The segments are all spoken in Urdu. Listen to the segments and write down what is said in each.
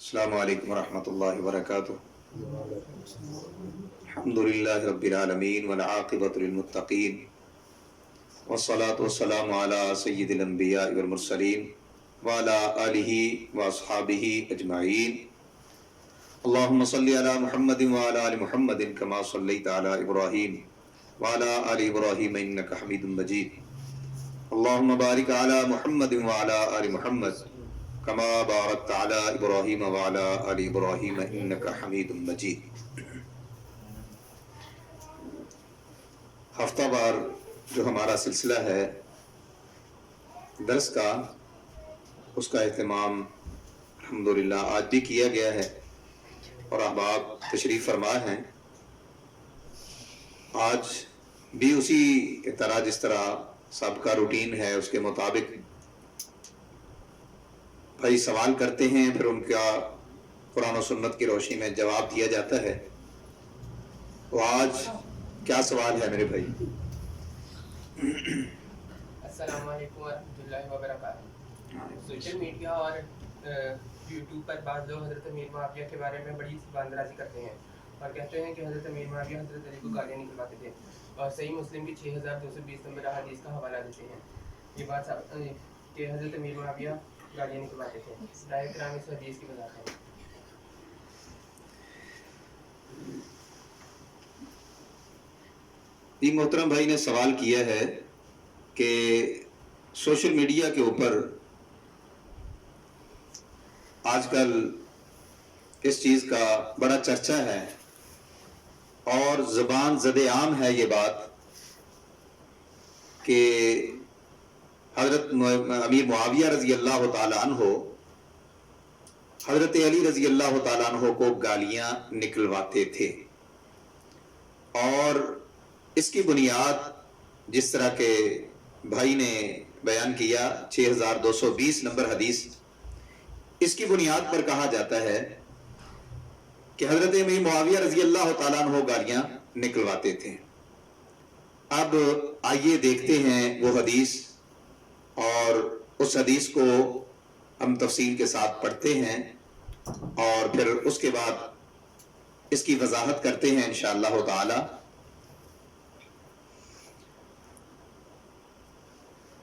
السلام علیکم ورحمۃ اللہ وبرکاتہ۔ الحمد للہ رب العالمین والعاقبۃ للمتقین والصلاة والسلام علی سید الانبیاء والمرسلین وعلی آلہ واصحابہ اجمعین۔ اللہم صلی علی محمد وعلی آل محمد کما صلیت علی ابراہیم وعلی آل ابراہیم انک حمید مجید۔ اللہم بارک علی محمد وعلی آل محمد کما بارکت علی ابراہیم وعلی آل ابراہیم انک حمید مجید۔ ہفتہ وار جو ہمارا سلسلہ ہے درس کا، اس کا اہتمام الحمدللہ آج بھی کیا گیا ہے اور احباب تشریف فرما ہیں۔ آج بھی اسی طرح جس طرح سابقہ روٹین ہے اس کے مطابق بھائی سوال کرتے ہیں، پھر ان کا قرآن و سنت کی روشنی میں جواب دیا جاتا ہے۔ تو آج کیا سوال ہے میرے بھائی؟ السلام علیکم ورحمۃ اللہ وبرکاتہ۔ سوشل میڈیا اور یوٹیوب پر بعض لوگ حضرت امیر معاویہ کے بارے میں بڑی باندرازی کرتے ہیں اور کہتے ہیں کہ حضرت امیر معاویہ حضرت علی کو گالیاں نکلواتے تھے اور صحیح مسلم کی 6220 نمبر حدیث کا حوالہ دیتے ہیں۔ یہ بات کہ حضرت امیر معاویہ گالیاں نکلواتے تھے، رائے کرام اس حدیث کی وضاحت ہے۔ یہ محترم بھائی نے سوال کیا ہے کہ سوشل میڈیا کے اوپر آج کل اس چیز کا بڑا چرچا ہے اور زبان زد عام ہے یہ بات کہ حضرت امیر معاویہ رضی اللہ تعالیٰ عنہ حضرت علی رضی اللہ تعالیٰ عنہ کو گالیاں نکلواتے تھے، اور اس کی بنیاد جس طرح کے بھائی نے بیان کیا 6220 نمبر حدیث، اس کی بنیاد پر کہا جاتا ہے کہ حضرت امیر معاویہ رضی اللہ تعالیٰ عنہ گالیاں نکلواتے تھے۔ اب آئیے دیکھتے ہیں وہ حدیث، اور اس حدیث کو ہم تفصیل کے ساتھ پڑھتے ہیں اور پھر اس کے بعد اس کی وضاحت کرتے ہیں انشاءاللہ تعالی۔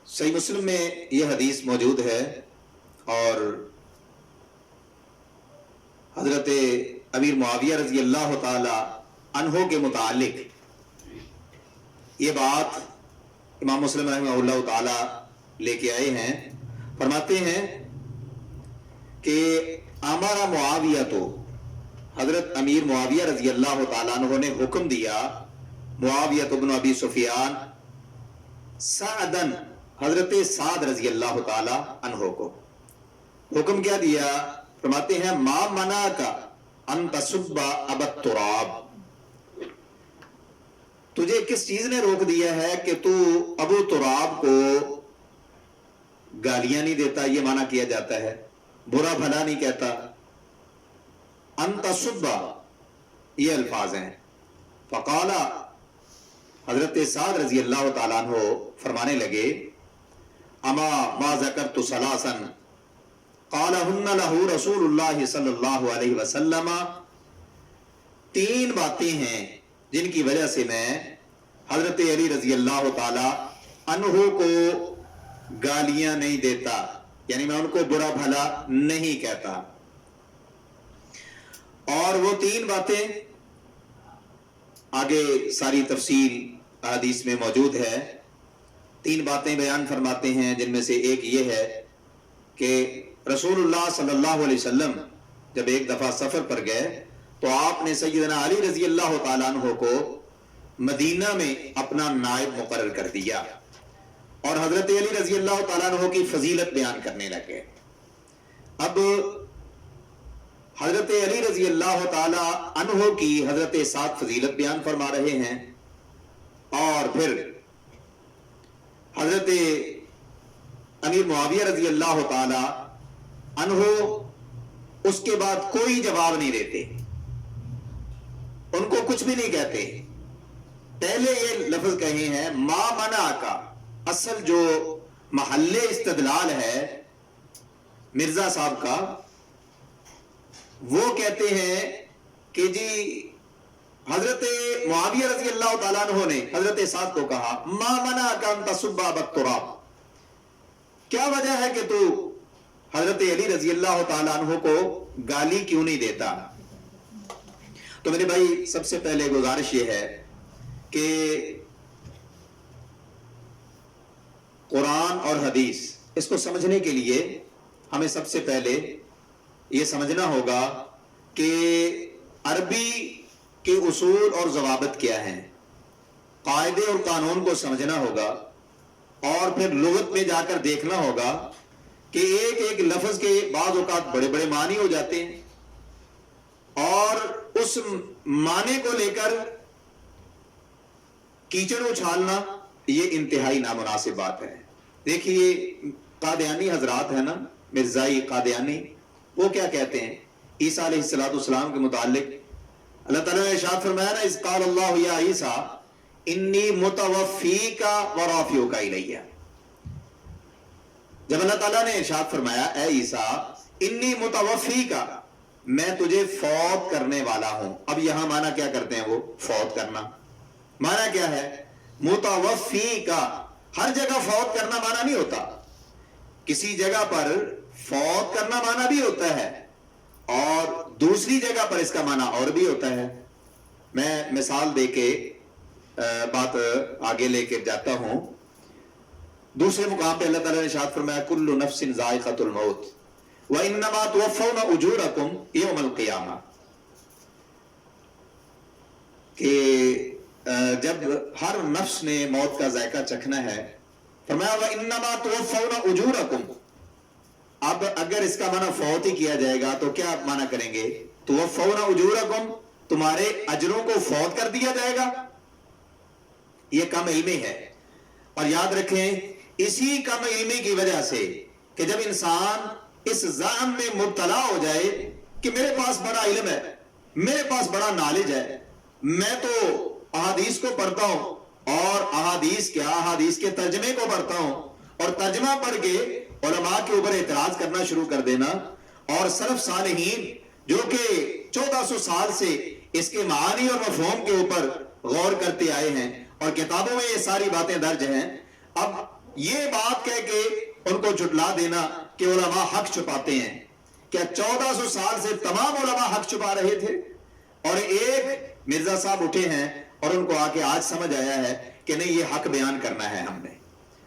صحیح مسلم میں یہ حدیث موجود ہے، اور حضرت امیر معاویہ رضی اللہ تعالی عنہ کے متعلق یہ بات امام مسلم رحمہ اللہ تعالی لے کے آئے ہیں۔ فرماتے ہیں کہ امارا معاویہ، تو حضرت امیر معاویہ رضی اللہ تعالیٰ عنہ نے حکم دیا معاویہ بن ابی سفیان سعدن، حضرت سعد رضی اللہ تعالیٰ عنہ کو حکم کیا دیا؟ فرماتے ہیں ما منعک ان تسب ابا التراب، تجھے کس چیز نے روک دیا ہے کہ تو ابو تراب کو گالیاں نہیں دیتا؟ یہ معنی کیا جاتا ہے برا بھلا نہیں کہتا۔ انت صبا یہ الفاظ ہیں۔ فقال، حضرت سعد رضی اللہ تعالیٰ عنہ فرمانے لگے اما ما ذکرت ثلاثا قالہن لہ رسول اللہ صلی اللہ علیہ وسلم، تین باتیں ہیں جن کی وجہ سے میں حضرت علی رضی اللہ تعالیٰ عنہ کو گالیاں نہیں دیتا، یعنی میں ان کو برا بھلا نہیں کہتا۔ اور وہ تین باتیں آگے ساری تفصیل حدیث میں موجود ہے۔ تین باتیں بیان فرماتے ہیں، جن میں سے ایک یہ ہے کہ رسول اللہ صلی اللہ علیہ وسلم جب ایک دفعہ سفر پر گئے تو آپ نے سیدنا علی رضی اللہ تعالیٰ عنہ کو مدینہ میں اپنا نائب مقرر کر دیا، اور حضرت علی رضی اللہ تعالیٰ عنہ کی فضیلت بیان کرنے لگے۔ اب حضرت علی رضی اللہ تعالیٰ عنہ کی حضرت سعد فضیلت بیان فرما رہے ہیں، اور پھر حضرت امیر معاویہ رضی اللہ تعالیٰ عنہ اس کے بعد کوئی جواب نہیں دیتے، ان کو کچھ بھی نہیں کہتے۔ پہلے یہ لفظ کہے ہیں ما منع کا، اصل جو محل استدلال ہے مرزا صاحب کا وہ کہتے ہیں کہ جی حضرت معاویہ رضی اللہ تعالیٰ عنہ نے حضرت سعد کو کہا ما منعک ان تسب ابا التراب، کیا وجہ ہے کہ تو حضرت علی رضی اللہ تعالیٰ عنہ کو گالی کیوں نہیں دیتا؟ تو میرے بھائی سب سے پہلے گزارش یہ ہے کہ قرآن اور حدیث اس کو سمجھنے کے لیے ہمیں سب سے پہلے یہ سمجھنا ہوگا کہ عربی کے اصول اور ضوابط کیا ہیں، قاعدے اور قانون کو سمجھنا ہوگا، اور پھر لغت میں جا کر دیکھنا ہوگا کہ ایک ایک لفظ کے بعض اوقات بڑے بڑے معنی ہو جاتے ہیں، اور اس معنی کو لے کر کیچڑ اچھالنا یہ انتہائی نامناسب بات ہے۔ دیکھیے قادیانی حضرات ہیں نا، مرزائی قادیانی، وہ کیا کہتے ہیں عیسیٰ علیہ السلام کے متعلق؟ اللہ تعالیٰ نے ارشاد فرمایا نا، اذ قال اللہ یا عیسیٰ انی متوفیک ورافعک الیہ، جب اللہ تعالیٰ نے ارشاد فرمایا اے عیسیٰ انی متوفیک، میں تجھے فوت کرنے والا ہوں، اب یہاں معنی کیا کرتے ہیں وہ؟ فوت کرنا۔ معنی کیا ہے؟ متوفیک، ہر جگہ فوت کرنا معنی نہیں ہوتا، کسی جگہ پر فوت کرنا معنی بھی ہوتا ہے اور دوسری جگہ پر اس کا معنی اور بھی ہوتا ہے۔ میں مثال دے کے بات آگے لے کے جاتا ہوں۔ دوسرے مقام پہ اللہ تعالیٰ نے ارشاد فرمایا کل نفس ذائقۃ الموت وانما توفون اجورکم یوم القیامہ، کہ جب ہر نفس نے موت کا ذائقہ چکھنا ہے، فرمایا وانما توفون اجورکم، اب اگر اس کا معنی فوت ہی کیا جائے گا تو کیا معنی کریں گے؟ توفون اجورکم، تمہارے اجروں کو فوت کر دیا جائے گا، یہ کم علمی ہے۔ اور یاد رکھیں اسی کم علمی کی وجہ سے کہ جب انسان اس زعم میں مبتلا ہو جائے کہ میرے پاس بڑا علم ہے، میرے پاس بڑا نالج ہے، میں تو احادیث کو پڑھتا ہوں، اور احادیث کیا، احادیث کے ترجمے کو پڑھتا ہوں، اور ترجمہ پڑھ کے علماء کے اوپر اعتراض کرنا شروع کر دینا، اور سلف صالحین جو کہ 1400 سال سے اس کے معانی اور مفہوم کے اوپر غور کرتے آئے ہیں اور کتابوں میں یہ ساری باتیں درج ہیں، اب یہ بات کہہ کے ان کو جھٹلا دینا کہ علماء حق چھپاتے ہیں، کیا 1400 سال سے تمام علماء حق چھپا رہے تھے؟ اور ایک مرزا صاحب اٹھے ہیں اور ان کو آ کے آج سمجھ آیا ہے کہ نہیں یہ حق بیان کرنا ہے ہم نے۔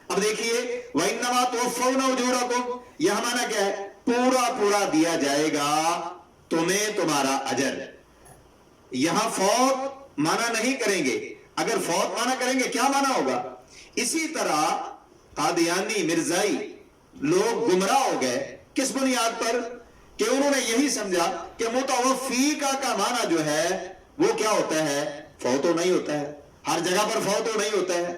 اب دیکھیے وَإِنَّمَا تُوَفَّوْنَ أُجُورَكُمْ، یہاں معنی کیا ہے؟ پورا پورا دیا جائے گا تمہیں تمہارا اجر۔ یہاں فوت معنی نہیں کریں گے، اگر فوت معنی کریں گے کیا معنی ہوگا؟ اسی طرح قادیانی مرزائی لوگ گمراہ ہو گئے، کس بنیاد پر؟ کہ انہوں نے یہی سمجھا کہ متوفیکہ کا معنی جو ہے وہ کیا ہوتا ہے؟ فوت ہو نہیں ہوتا ہے، ہر جگہ پر فوت ہو نہیں ہوتا ہے۔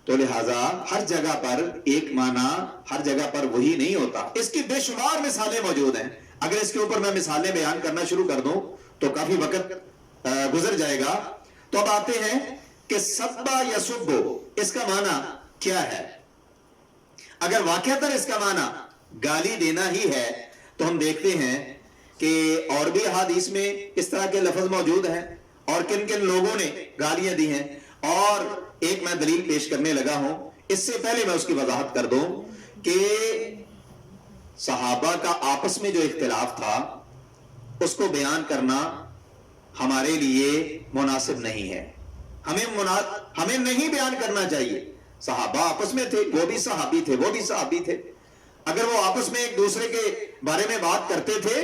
تو لہٰذا ہر جگہ پر ایک معنی ہر جگہ پر وہی نہیں ہوتا۔ اس کی بے شمار مثالیں موجود ہیں، اگر اس کے اوپر میں مثالیں بیان کرنا شروع کر دوں تو کافی وقت گزر جائے گا۔ تو اب آتے ہیں کہ سبا یا سبو، اس کا معنی کیا ہے؟ اگر واقعتاً اس کا معنی گالی دینا ہی ہے تو ہم دیکھتے ہیں کہ اور بھی احادیث میں اس طرح کے لفظ موجود ہیں اور کن کن لوگوں نے گالیاں دی ہیں، اور ایک میں دلیل پیش کرنے لگا ہوں۔ اس سے پہلے میں اس کی وضاحت کر دوں کہ صحابہ کا آپس میں جو اختلاف تھا اس کو بیان کرنا ہمارے لیے مناسب نہیں ہے، ہمیں نہیں بیان کرنا چاہیے۔ صحابہ آپس میں تھے، وہ بھی صحابی تھے، وہ بھی صحابی تھے، اگر وہ آپس میں ایک دوسرے کے بارے میں بات کرتے تھے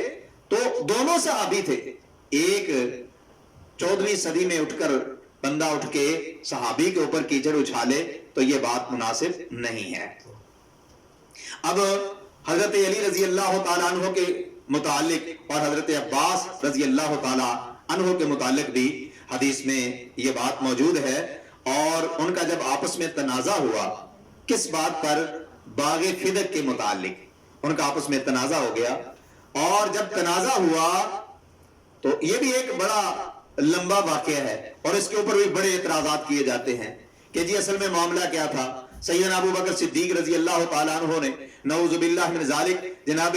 تو دونوں صحابی تھے۔ ایک 14ویں صدی میں اٹھ کر بندہ اٹھ کے صحابی کے اوپر کیچڑ اچھالے تو یہ بات مناسب نہیں ہے۔ اب حضرت علی رضی اللہ تعالیٰ عنہ کے متعلق اور حضرت عباس رضی اللہ تعالیٰ عنہ کے متعلق بھی حدیث میں یہ بات موجود ہے، اور ان کا جب آپس میں تنازع ہوا کس بات پر؟ باغ فدق کے متعلق ان کا آپس میں تنازع ہو گیا، اور جب تنازع ہوا تو یہ بھی ایک بڑا لمبا واقعہ ہے اور اس کے اوپر بھی بڑے اعتراضات کیے جاتے ہیں کہ جی اصل میں معاملہ کیا تھا۔ سیدنا ابو بکر صدیق رضی اللہ تعالیٰ عنہ نے نعوذ باللہ من ذالک جناب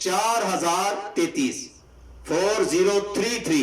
4033 4033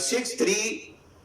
63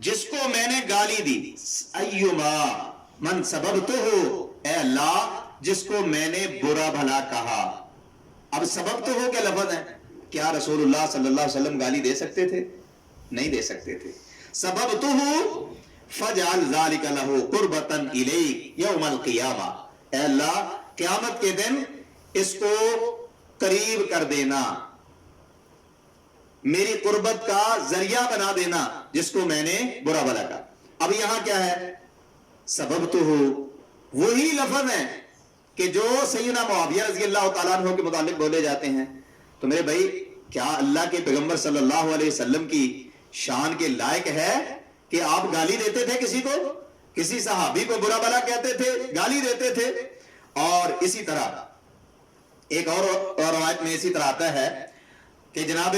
جس کو میں نے گالی دی، ایما من سببتہ، اے اللہ جس کو میں نے برا بھلا کہا۔ اب سببتہ کے لفظ ہیں، کیا رسول اللہ صلی اللہ علیہ وسلم گالی دے سکتے تھے؟ نہیں دے سکتے تھے۔ سببتہ فجعل ذلک لہ قربۃ الیک یوم القیامہ، اے اللہ قیامت کے دن اس کو قریب کر دینا، میری قربت کا ذریعہ بنا دینا جس کو میں نے برا بھلا کہا۔ اب یہاں کیا ہے؟ سببتہ وہی لفظ ہیں کہ جو سیدنا معاویہ رضی اللہ تعالیٰ عنہ کے متعلق بولے جاتے ہیں۔ تو میرے بھائی کیا اللہ کے پیغمبر صلی اللہ علیہ وسلم کی شان کے لائق ہے کہ آپ گالی دیتے تھے کسی کو، کسی صحابی کو برا بھلا کہتے تھے، گالی دیتے تھے؟ اور اسی طرح ایک اور روایت میں اسی طرح آتا ہے کہ جناب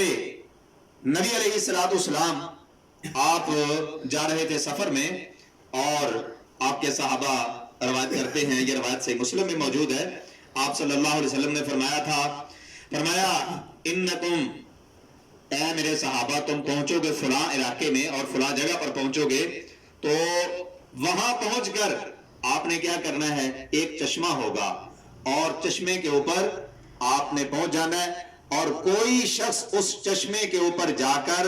نبی علیہ السلام آپ جا رہے تھے سفر میں، اور آپ کے صحابہ روایت کرتے ہیں، یہ روایت صحیح مسلم میں موجود ہے، آپ صلی اللہ علیہ وسلم نے فرمایا انکم، اے میرے صحابہ تم پہنچو گے فلاں علاقے میں اور فلاں جگہ پر پہنچو گے، تو وہاں پہنچ کر آپ نے کیا کرنا ہے؟ ایک چشمہ ہوگا اور چشمے کے اوپر آپ نے پہنچ جانا ہے، اور کوئی شخص اس چشمے کے اوپر جا کر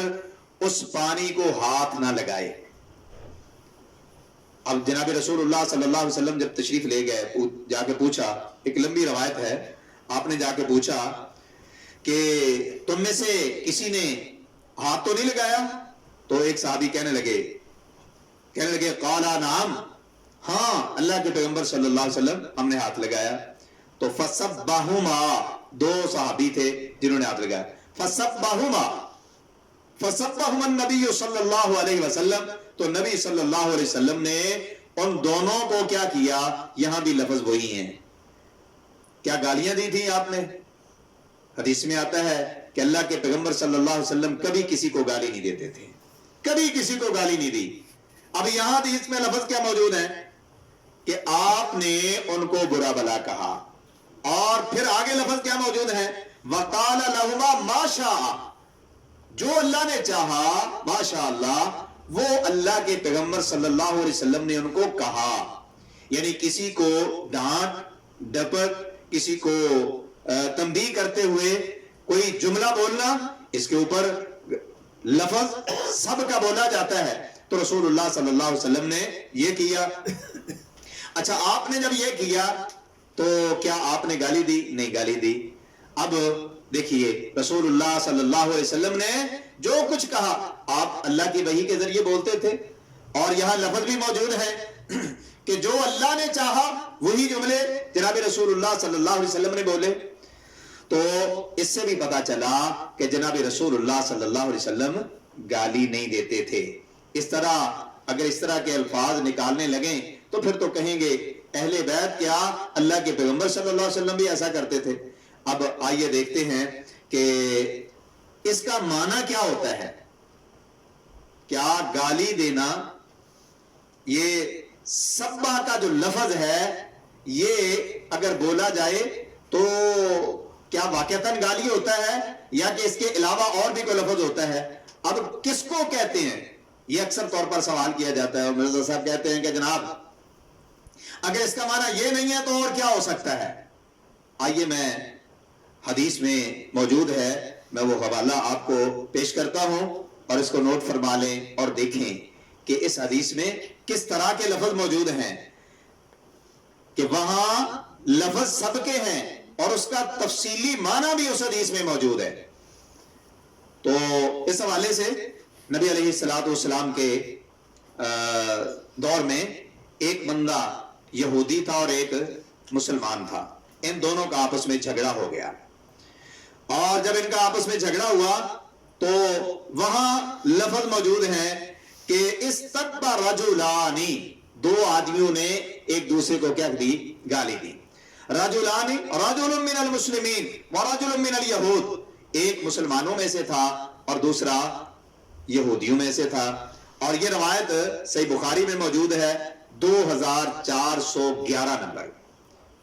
اس پانی کو ہاتھ نہ لگائے۔ اب جناب رسول اللہ صلی اللہ علیہ وسلم جب تشریف لے گئے، جا کے پوچھا، ایک لمبی روایت ہے، آپ نے جا کے پوچھا کہ تم میں سے کسی نے ہاتھ تو نہیں لگایا؟ تو ایک صحابی کہنے لگے قالا نعم، ہاں اللہ کے پیغمبر صلی اللہ علیہ وسلم ہم نے ہاتھ لگایا۔ تو فسبہما، دو صحابی تھے جنہوں نے ہاتھ لگایا، فسبہما النبی صلی اللہ علیہ وسلم، تو نبی صلی اللہ علیہ وسلم نے ان دونوں کو کیا کیا؟ یہاں بھی لفظ وہی ہیں، کیا گالیاں دی تھی آپ نے؟ حدیث میں آتا ہے کہ اللہ کے پیغمبر صلی اللہ علیہ وسلم کبھی کسی کو گالی نہیں دیتے تھے، کبھی کسی کو گالی نہیں دی۔ اب یہاں حدیث میں لفظ کیا موجود ہے کہ آپ نے ان کو برا بھلا کہا، اور پھر آگے لفظ کیا موجود ہے؟ وَقَالَ لَهُمَا مَا شَاءَ، جو اللہ نے چاہا، ماشاء اللہ، وہ اللہ کے پیغمبر صلی اللہ علیہ وسلم نے ان کو کہا۔ یعنی کسی کو ڈانٹ ڈپٹ، کسی کو تنبیہ کرتے ہوئے کوئی جملہ بولنا، اس کے اوپر لفظ سب کا بولا جاتا ہے، تو رسول اللہ صلی اللہ علیہ وسلم نے یہ کیا۔ اچھا، آپ نے جب یہ کیا تو کیا آپ نے گالی دی؟ نہیں گالی دی۔ اب دیکھیے رسول اللہ صلی اللہ علیہ وسلم نے جو کچھ کہا آپ اللہ کی وحی کے ذریعے بولتے تھے، اور یہاں لفظ بھی موجود ہے کہ جو اللہ نے چاہا وہی جملے جناب رسول اللہ صلی اللہ علیہ وسلم نے بولے۔ تو اس سے بھی پتا چلا کہ جناب رسول اللہ صلی اللہ علیہ وسلم گالی نہیں دیتے تھے۔ اس طرح اگر اس طرح کے الفاظ نکالنے لگیں تو پھر تو کہیں گے اہل بیت کیا اللہ کے پیغمبر صلی اللہ علیہ وسلم بھی ایسا کرتے تھے۔ اب آئیے دیکھتے ہیں کہ اس کا معنی کیا ہوتا ہے۔ کیا گالی دینا، یہ سبہ کا جو لفظ ہے، یہ اگر بولا جائے تو کیا واقعتاً گالی ہوتا ہے یا کہ اس کے علاوہ اور بھی کوئی لفظ ہوتا ہے؟ اب کس کو کہتے ہیں، یہ اکثر طور پر سوال کیا جاتا ہے، اور مرزا صاحب کہتے ہیں کہ جناب اگر اس کا معنی یہ نہیں ہے تو اور کیا ہو سکتا ہے؟ آئیے میں حدیث میں موجود ہے، میں وہ حوالہ آپ کو پیش کرتا ہوں اور اس کو نوٹ فرما لیں اور دیکھیں کہ اس حدیث میں کس طرح کے لفظ موجود ہیں، کہ وہاں لفظ سب کے ہیں اور اس کا تفصیلی معنی بھی اس حدیث میں موجود ہے۔ تو اس حوالے سے نبی علیہ السلام کے دور میں ایک بندہ یہودی تھا اور ایک مسلمان تھا، ان دونوں کا آپس میں جھگڑا ہو گیا، اور جب ان کا آپس میں جھگڑا ہوا تو وہاں لفظ موجود ہے کہ استبا رجلانی، دو آدمیوں نے ایک دوسرے کو کیا دی؟ گالی دی۔ رجلانی، رجل من المسلمین ورجل من الیہود، ایک مسلمانوں میں سے تھا اور دوسرا یہودیوں میں سے تھا، اور یہ روایت صحیح بخاری میں موجود ہے 2411 نمبر،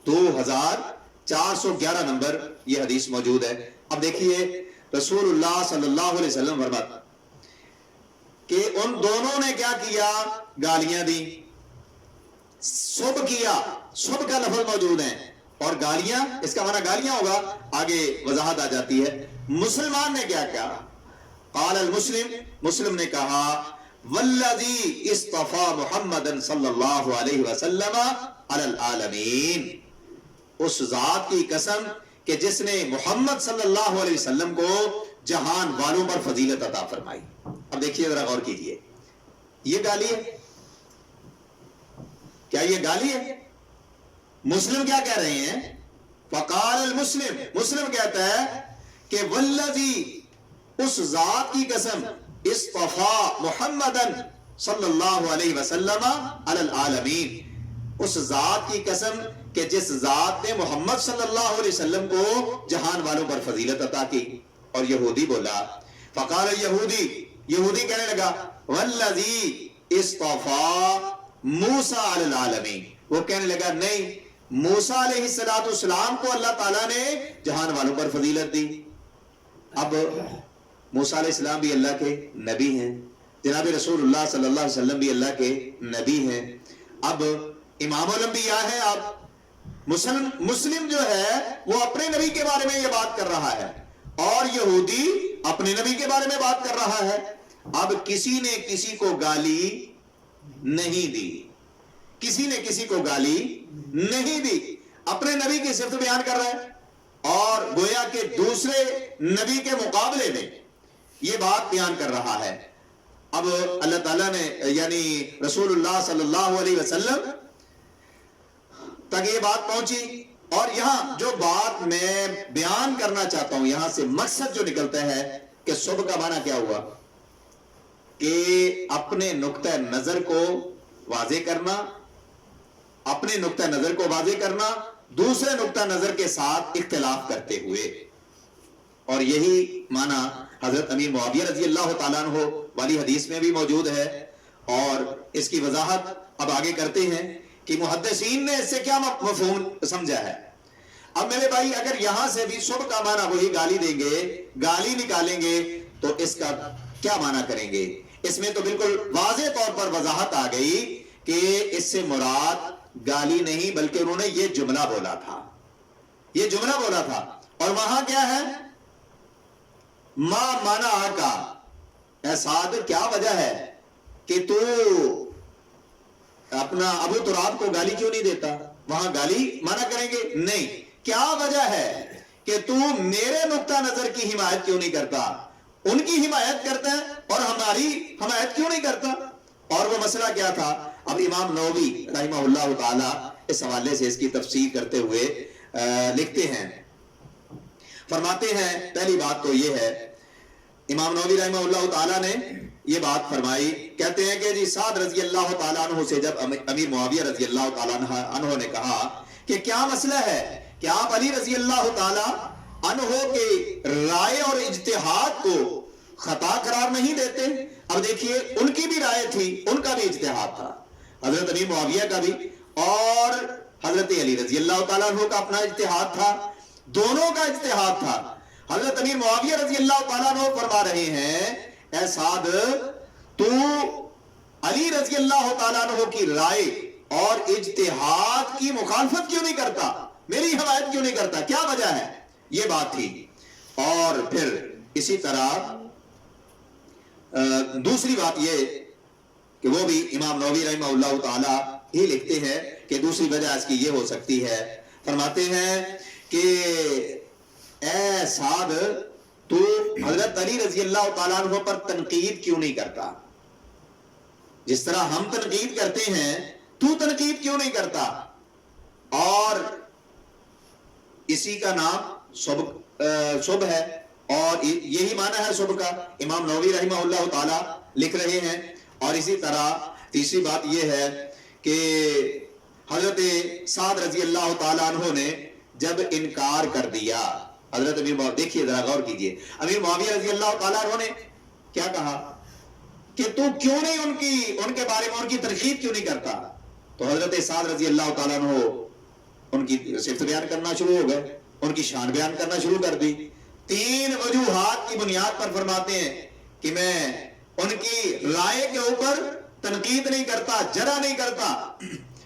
2411 نمبر یہ حدیث موجود ہے۔ اب دیکھیے رسول اللہ صلی اللہ علیہ وسلم فرماتا کہ ان ان دونوں نے کیا کیا؟ گالیاں دی، سب کیا، سب کا لفظ موجود ہے، اور گالیاں، اس کا معنی گالیاں ہوگا، آگے وضاحت آ جاتی ہے۔ مسلمان نے کیا کیا؟ قال المسلم، مسلم نے کہا والذی اصطفى محمد صلی اللہ علیہ وسلم علی العالمین، اس ذات کی قسم کہ جس نے محمد صلی اللہ علیہ وسلم کو جہان والوں پر فضیلت عطا فرمائی۔ اب دیکھیے ذرا غور کیجئے، یہ گالی ہے؟ کیا یہ گالی ہے؟ مسلم کیا کہہ رہے ہیں؟ فقال المسلم، مسلم کہتا ہے کہ والذی، اس ذات کی قسم، اصطفى محمدًا صلی اللہ علیہ وسلم علی العالمین، اس ذات کی قسم کہ جس ذات نے محمد صلی اللہ علیہ وسلم کو جہان والوں پر فضیلت عطا کی۔ اور یہودی بولا، فقال یہودی، یہودی کہنے لگا والذی اصطفى موسیٰ علی العالمین، وہ کہنے لگا نہیں، موسیٰ علیہ السلام کو اللہ تعالیٰ نے جہان والوں پر فضیلت دی۔ اب موسیٰ علیہ السلام بھی اللہ کے نبی ہیں، جناب رسول اللہ صلی اللہ علیہ وسلم بھی اللہ کے نبی ہیں، اب امام الانبیاء ہیں۔ اب مسلم جو ہے وہ اپنے نبی کے بارے میں یہ بات کر رہا ہے، اور یہودی اپنے نبی کے بارے میں بات کر رہا ہے۔ اب کسی نے کسی کو گالی نہیں دی، کسی نے کسی کو گالی نہیں دی، اپنے نبی کی صفت بیان کر رہا ہے، اور گویا کہ دوسرے نبی کے مقابلے میں یہ بات بیان کر رہا ہے۔ اب اللہ تعالیٰ نے یعنی رسول اللہ صلی اللہ علیہ وسلم تک یہ بات پہنچی، اور یہاں جو بات میں بیان کرنا چاہتا ہوں، یہاں سے مقصد جو نکلتا ہے کہ صبح کا معنی کیا ہوا؟ کہ اپنے نقطہ نظر کو واضح کرنا، اپنے نقطہ نظر کو واضح کرنا دوسرے نقطہ نظر کے ساتھ اختلاف کرتے ہوئے، اور یہی معنی حضرت امیر معاویہ رضی اللہ تعالیٰ عنہ والی حدیث میں بھی موجود ہے۔ اور اس کی وضاحت اب آگے کرتے ہیں کہ محدثین نے اس سے کیا مفہوم سمجھا ہے۔ اب میرے بھائی اگر یہاں سے بھی صبح کا معنی وہی گالی دیں گے، گالی نکالیں گے، تو اس کا کیا معنی کریں گے؟ اس میں تو بالکل واضح طور پر وضاحت آ گئی کہ اس سے مراد گالی نہیں بلکہ انہوں نے یہ جملہ بولا تھا، یہ جملہ بولا تھا۔ اور وہاں کیا ہے؟ ما منعک، اے سعد کیا وجہ ہے کہ تو اپنا ابو تراب کو گالی کیوں نہیں دیتا؟ وہاں گالی منع کریں گے نہیں، کیا وجہ ہے کہ تو میرے نقطہ نظر کی حمایت کیوں نہیں کرتا؟ ان کی حمایت کرتا ہے اور ہماری حمایت کیوں نہیں کرتا؟ اور وہ مسئلہ کیا تھا؟ اب امام نووی رحمہ اللہ تعالی اس حوالے سے اس کی تفسیر کرتے ہوئے لکھتے ہیں، فرماتے ہیں پہلی بات تو یہ ہے، امام نووی رحمہ اللہ تعالیٰ نے یہ بات فرمائی، کہتے ہیں کہ جی سعد رضی اللہ تعالیٰ عنہ سے جب امیر معاویہ رضی اللہ تعالیٰ عنہ نے کہا کہ کیا مسئلہ ہے کہ آپ علی رضی اللہ تعالیٰ عنہ کے رائے اور اجتہاد کو خطا قرار نہیں دیتے؟ اب دیکھیے ان کی بھی رائے تھی، ان کا بھی اجتہاد تھا، حضرت امیر معاویہ کا بھی اور حضرت علی رضی اللہ تعالیٰ عنہ کا اپنا اجتہاد تھا، دونوں کا اجتہاد تھا۔ حضرت امیر معاویہ رضی اللہ تعالیٰ عنہ فرما رہے ہیں اے سعد تو علی رضی اللہ تعالیٰ عنہ کی رائے اور اجتہاد کی مخالفت کیوں نہیں کرتا، میری حمایت کیوں نہیں کرتا، کیا وجہ ہے؟ یہ بات تھی۔ اور پھر اسی طرح دوسری بات یہ کہ وہ بھی امام نووی رحمہ اللہ تعالی ہی لکھتے ہیں کہ دوسری وجہ اس کی یہ ہو سکتی ہے، فرماتے ہیں کہ اے سعد تو حضرت علی رضی اللہ تعالیٰ عنہ پر تنقید کیوں نہیں کرتا؟ جس طرح ہم تنقید کرتے ہیں تو تنقید کیوں نہیں کرتا؟ اور اسی کا نام صبح ہے، اور یہی معنی ہے صبح کا، امام نووی رحمہ اللہ تعالی لکھ رہے ہیں۔ اور اسی طرح تیسری بات یہ ہے کہ حضرت سعد رضی اللہ تعالیٰ عنہ نے جب انکار کر دیا، حضرت امیر معاویہ، دیکھیے ذرا غور کیجئے، امیر معاویہ رضی اللہ تعالیٰ عنہ نے کیا کہا کہ تو کیوں نہیں ان کے بارے میں ان کی ترغیب کیوں نہیں کرتا؟ تو حضرت سعد رضی اللہ تعالیٰ عنہ ان کی صفت بیان کرنا شروع ہو گئے، ان کی شان بیان کرنا شروع کر دی۔ 3 وجوہات کی بنیاد پر فرماتے ہیں کہ میں ان کی رائے کے اوپر تنقید نہیں کرتا، جرا نہیں کرتا.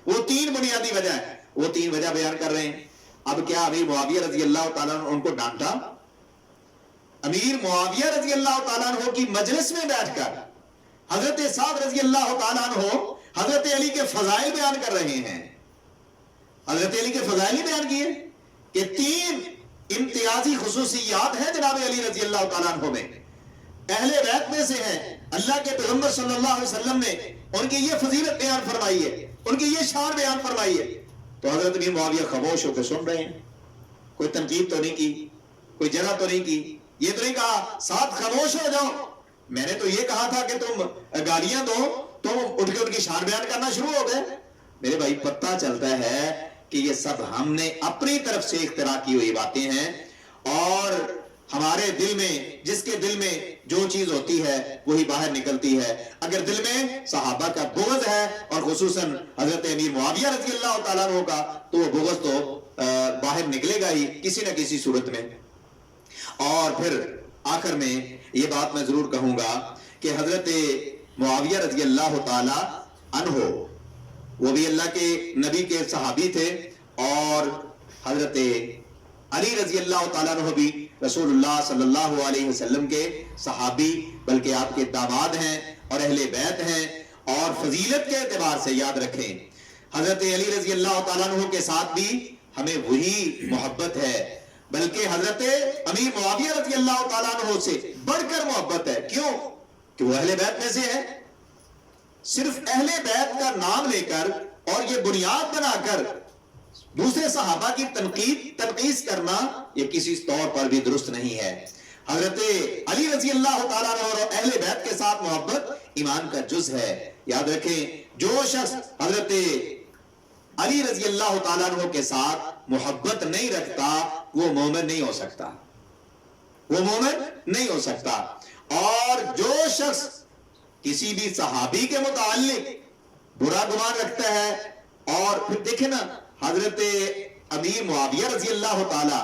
وہ تین بنیادی وجہ ہے، وہ تین وجہ بیان کر رہے ہیں. اب کیا امیر معاویہ رضی اللہ تعالیٰ عنہ ان کو ڈانٹا؟ امیر معاویہ رضی اللہ تعالیٰ عنہ کی مجلس میں بیٹھ کر حضرت سعد رضی اللہ تعالیٰ عنہ حضرت علی کے فضائل بیان کر رہے ہیں. حضرت علی کے فضائل ہی بیان کیے کہ تین امتیازی خصوصیات ہیں جناب علی رضی اللہ تعالیٰ عنہ میں، اہل بیت میں سے ہیں. اللہ کے پیغمبر صلی اللہ علیہ وسلم نے ان کی یہ فضیلت بیان فرمائی ہے، ان کی یہ شان بیان فرمائی ہے. تو حضرت امیر معاویہ خاموش ہو کے سن رہے ہیں، کوئی تنقید تو نہیں کی، کوئی جرح تو نہیں کی. یہ تو نہیں کہا ساتھ خاموش ہو جاؤ، میں نے تو یہ کہا تھا کہ تم گالیاں دو، تم اٹھ کے ان کی شان بیان کرنا شروع ہو گئے. میرے بھائی پتہ چلتا ہے کہ یہ سب ہم نے اپنی طرف سے اختراع کی ہوئی باتیں ہیں، اور ہمارے دل میں، جس کے دل میں جو چیز ہوتی ہے وہی باہر نکلتی ہے. اگر دل میں صحابہ کا بغض ہے اور خصوصاً حضرت امیر معاویہ رضی اللہ تعالیٰ عنہ کا، تو وہ بغض تو باہر نکلے گا ہی کسی نہ کسی صورت میں. اور پھر آخر میں یہ بات میں ضرور کہوں گا کہ حضرت معاویہ رضی اللہ تعالیٰ عنہ وہ بھی اللہ کے نبی کے صحابی تھے، اور حضرت علی رضی اللہ تعالیٰ عنہ بھی رسول اللہ صلی اللہ علیہ وسلم کے صحابی، بلکہ آپ کے داماد ہیں اور اہل بیت ہیں. اور فضیلت کے اعتبار سے یاد رکھیں حضرت علی رضی اللہ تعالیٰ عنہ کے ساتھ بھی ہمیں وہی محبت ہے، بلکہ حضرت امیر معاویہ رضی اللہ تعالیٰ عنہ سے بڑھ کر محبت ہے. کیوں؟ کہ وہ اہل بیت میں سے ہے. صرف اہل بیت کا نام لے کر اور یہ بنیاد بنا کر دوسرے صحابہ کی تنقید کرنا یہ کسی طور پر بھی درست نہیں ہے. حضرت علی رضی اللہ تعالیٰ عنہ اور اہل بیت کے ساتھ محبت ایمان کا جز ہے. یاد رکھیں جو شخص حضرت علی رضی اللہ تعالیٰ عنہ کے ساتھ محبت نہیں رکھتا وہ مومن نہیں ہو سکتا، وہ مومن نہیں ہو سکتا. اور جو شخص کسی بھی صحابی کے متعلق برا گمان رکھتا ہے، اور پھر دیکھیں نا حضرت امیر معاویہ رضی اللہ تعالی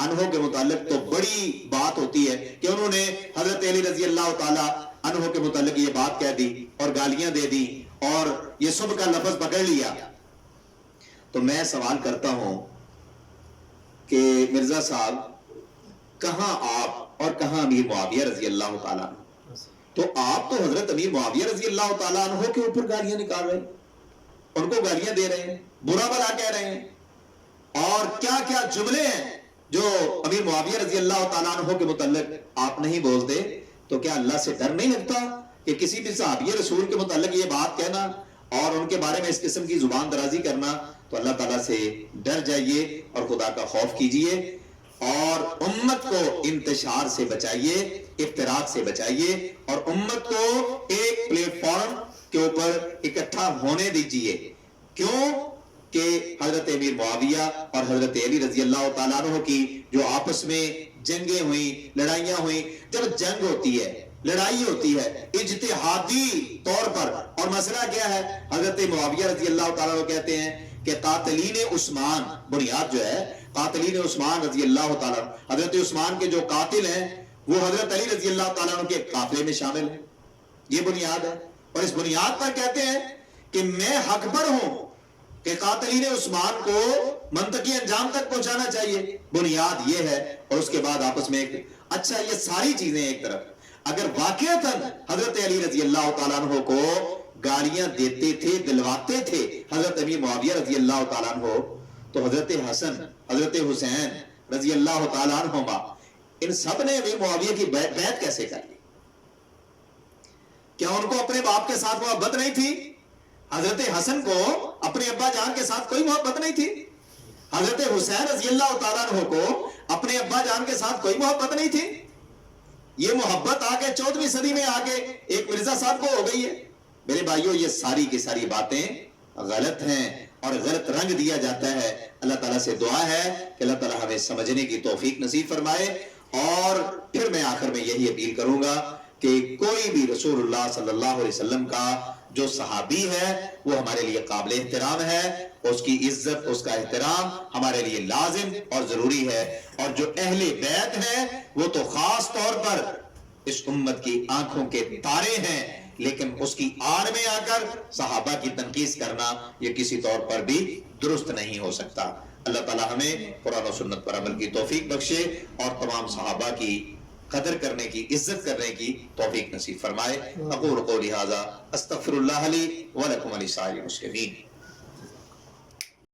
عنہ کے متعلق تو بڑی بات ہوتی ہے کہ انہوں نے حضرت علی رضی اللہ تعالی عنہ کے متعلق یہ بات کہہ دی اور گالیاں دے دی اور یہ سب کا لفظ پکڑ لیا. تو میں سوال کرتا ہوں کہ مرزا صاحب کہاں آپ اور کہاں امیر معاویہ رضی اللہ تعالیٰ عنہ؟ تو آپ تو حضرت امیر معاویہ رضی اللہ تعالیٰ عنہ کے اوپر گالیاں نکال رہے ہیں، ان کو گالیاں دے رہے ہیں، برا بھلا کہہ رہے ہیں، اور کیا کیا جملے ہیں جو امیر معاویہ رضی اللہ تعالیٰ عنہ کے متعلق آپ نہیں بولتے. تو کیا اللہ سے ڈر نہیں لگتا کہ کسی بھی صحابی رسول کے متعلق یہ بات کہنا اور ان کے بارے میں اس قسم کی زبان درازی کرنا؟ تو اللہ تعالیٰ سے ڈر جائیے اور خدا کا خوف کیجیے، اور امت کو انتشار سے بچائیے، افتراق سے بچائیے، اور امت کو ایک پلیٹ فارم کے اوپر اکٹھا ہونے دیجیے. کیوں کہ حضرت امیر معاویہ اور حضرت علی رضی اللہ تعالیٰ عنہ کی جو آپس میں جنگیں ہوئیں، لڑائیاں ہوئیں، جب جنگ ہوتی ہے، لڑائی ہوتی ہے اجتہادی طور پر، اور مسئلہ کیا ہے؟ حضرت معاویہ رضی اللہ تعالیٰ عنہ کہتے ہیں کہ قاتلین عثمان، بنیاد جو ہے قاتلین عثمان رضی اللہ تعالیٰ عنہ، حضرت عثمان کے جو قاتل ہیں وہ حضرت علی رضی اللہ تعالیٰ عنہ کے قافلے میں شامل ہیں. یہ بنیاد ہے، اور اس بنیاد پر کہتے ہیں کہ میں حق پر ہوں کہ قاتلین عثمان کو منطقی انجام تک پہنچانا چاہیے. بنیاد یہ ہے، اور اس کے بعد آپس میں ایک اچھا یہ ساری چیزیں ایک طرف. اگر واقعتاً حضرت علی رضی اللہ تعالیٰ عنہ کو گالیاں دیتے تھے، دلواتے تھے حضرت امیر معاویہ رضی اللہ تعالیٰ عنہ، تو حضرت حسن، حضرت حسین رضی اللہ تعالیٰ عنہما، ان سب نے امیر معاویہ کی بیعت کیسے کر لی؟ کیا ان کو اپنے باپ کے ساتھ محبت نہیں تھی؟ حضرت حسن کو اپنے ابا جان کے ساتھ کوئی محبت نہیں تھی؟ حضرت حسین رضی اللہ تعالیٰ عنہ کو اپنے ابا جان کے ساتھ کوئی محبت نہیں تھی؟ یہ محبت آگے 14ویں صدی میں آگے ایک مرزا صاحب کو ہو گئی ہے. میرے بھائیوں یہ ساری کی ساری باتیں غلط ہیں اور غلط رنگ دیا جاتا ہے. اللہ تعالیٰ سے دعا ہے کہ اللہ تعالیٰ ہمیں سمجھنے کی توفیق نصیب فرمائے. اور پھر میں آخر میں یہی اپیل کروں گا کہ کوئی بھی رسول اللہ صلی اللہ علیہ وسلم کا جو صحابی ہے وہ ہمارے لیے قابل احترام ہے، اس کی عزت، اس کا احترام ہمارے لیے لازم اور ضروری ہے. اور جو اہل بیت ہے وہ تو خاص طور پر اس امت کی آنکھوں کے تارے ہیں، لیکن اس کی آڑ میں آ کر صحابہ کی تنقید کرنا یہ کسی طور پر بھی درست نہیں ہو سکتا۔ اللہ تعالی ہمیں قرآن و سنت پر عمل کی توفیق بخشے اور تمام صحابہ کی قدر کرنے کی، عزت کرنے کی توفیق نصیب فرمائے۔ اقول قولی ھذا استغفر اللہ لی ولکم ولسائر المسلمین۔